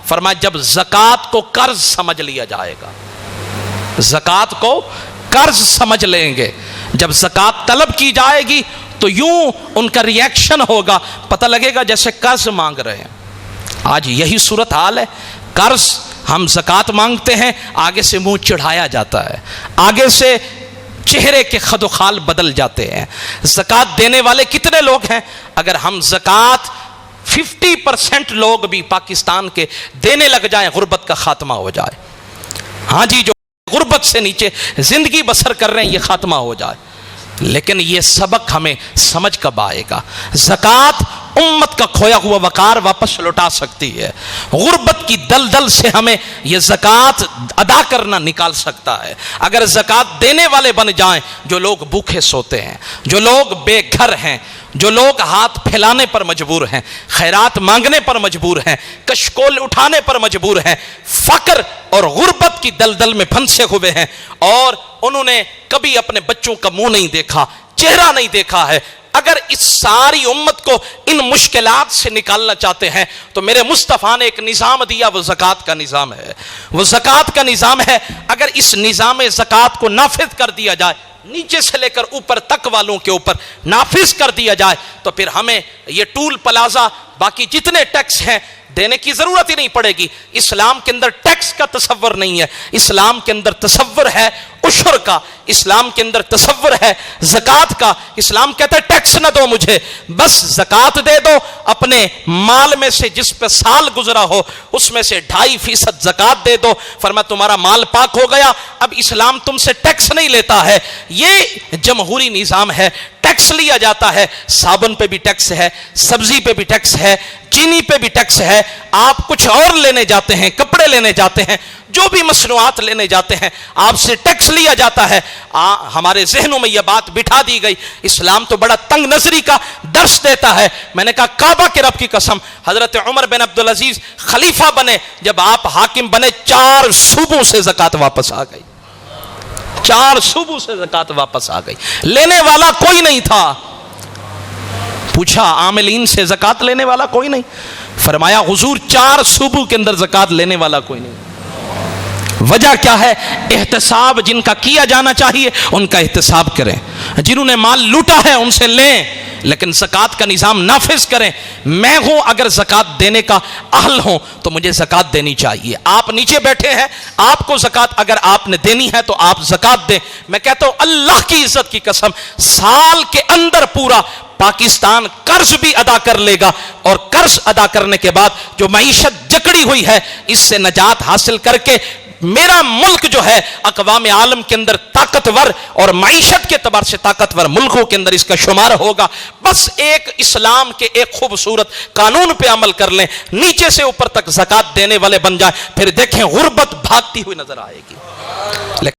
فرمایا جب زکات کو قرض سمجھ لیا جائے گا، زکات کو قرض سمجھ لیں گے، جب زکات طلب کی جائے گی تو یوں ان کا ری ایکشن ہوگا، پتہ لگے گا جیسے قرض مانگ رہے ہیں۔ آج یہی صورت حال ہے، قرض ہم زکات مانگتے ہیں، آگے سے منہ چڑھایا جاتا ہے، آگے سے چہرے کے خد و خال بدل جاتے ہیں۔ زکات دینے والے کتنے لوگ ہیں؟ اگر ہم زکات 50% لوگ بھی پاکستان کے دینے لگ جائیں، غربت کا خاتمہ ہو جائے۔ ہاں جی، جو غربت سے نیچے زندگی بسر کر رہے ہیں، یہ خاتمہ ہو جائے۔ لیکن یہ سبق ہمیں سمجھ کب آئے گا؟ زکات امت کا کھویا ہوا وقار واپس لوٹا سکتی ہے، غربت کی دلدل سے ہمیں یہ زکات ادا کرنا نکال سکتا ہے۔ اگر زکات دینے والے بن جائیں، جو لوگ بھوکے سوتے ہیں، جو لوگ بے گھر ہیں، جو لوگ ہاتھ پھیلانے پر مجبور ہیں، خیرات مانگنے پر مجبور ہیں، کشکول اٹھانے پر مجبور ہیں، فقر اور غربت کی دلدل میں پھنسے ہوئے ہیں، اور انہوں نے کبھی اپنے بچوں کا منہ نہیں دیکھا، چہرہ نہیں دیکھا ہے، اگر اس ساری امت کو ان مشکلات سے نکالنا چاہتے ہیں تو میرے مصطفیٰ نے ایک نظام دیا، وہ زکات کا نظام ہے، وہ زکات کا نظام ہے۔ اگر اس نظام زکات کو نافذ کر دیا جائے، نیچے سے لے کر اوپر تک والوں کے اوپر نافذ کر دیا جائے، تو پھر ہمیں یہ ٹول پلازا، باقی جتنے ٹیکس ہیں، دینے کی ضرورت ہی نہیں پڑے گی۔ اسلام کے اندر ٹیکس کا تصور نہیں ہے، اسلام کے اندر تصور ہے عشر کا، اسلام کے اندر تصور ہے زکات کا۔ اسلام کہتا ہے ٹیکس نہ دو مجھے، بس زکات دے دو، اپنے مال میں سے جس پہ سال گزرا ہو اس میں سے 2.5% زکات دے دو، فرمایا تمہارا مال پاک ہو گیا۔ اب اسلام تم سے ٹیکس نہیں لیتا ہے، یہ جمہوری نظام ہے، ٹیکس لیا جاتا ہے، صابن پہ بھی ٹیکس ہے، سبزی پہ بھی ٹیکس ہے، چینی پہ بھی ٹیکس ہے، آپ کچھ اور لینے جاتے ہیں، کپڑے لینے جاتے ہیں، جو بھی مصنوعات لینے جاتے ہیں، آپ سے ٹیکس لیا جاتا ہے۔ ہمارے ذہنوں میں یہ بات بٹھا دی گئی۔ اسلام تو بڑا تنگ نظری کا درس دیتا ہے۔ میں نے کہا کعبہ کے رب کی قسم، حضرت عمر بن عبدالعزیز خلیفہ بنے، جب آپ حاکم بنے 4 صوبوں سے زکات واپس آ گئی، 4 صوبوں سے زکات واپس آ گئی، لینے والا کوئی نہیں تھا۔ پوچھا عاملین سے زکات لینے والا کوئی نہیں، فرمایا حضور 4 صوبوں کے اندر زکات لینے والا کوئی نہیں۔ وجہ کیا ہے؟ احتساب جن کا کیا جانا چاہیے ان کا احتساب کریں، جنہوں نے مال لوٹا ہے ان سے لیں، لیکن زکات کا نظام نافذ کریں۔ میں ہوں اگر زکات دینے کا اہل ہوں تو مجھے زکات دینی چاہیے۔ آپ نیچے بیٹھے ہیں، آپ کو زکات اگر آپ نے دینی ہے تو آپ زکات دیں۔ میں کہتا ہوں اللہ کی عزت کی قسم، سال کے اندر پورا پاکستان قرض بھی ادا کر لے گا، اور قرض ادا کرنے کے بعد جو معیشت جکڑی ہوئی ہے اس سے نجات حاصل کر کے میرا ملک جو ہے اقوام عالم کے اندر طاقتور اور معیشت کے اعتبار سے طاقتور ملکوں کے اندر اس کا شمار ہوگا۔ بس ایک اسلام کے ایک خوبصورت قانون پہ عمل کر لیں، نیچے سے اوپر تک زکات دینے والے بن جائیں، پھر دیکھیں غربت بھاگتی ہوئی نظر آئے گی۔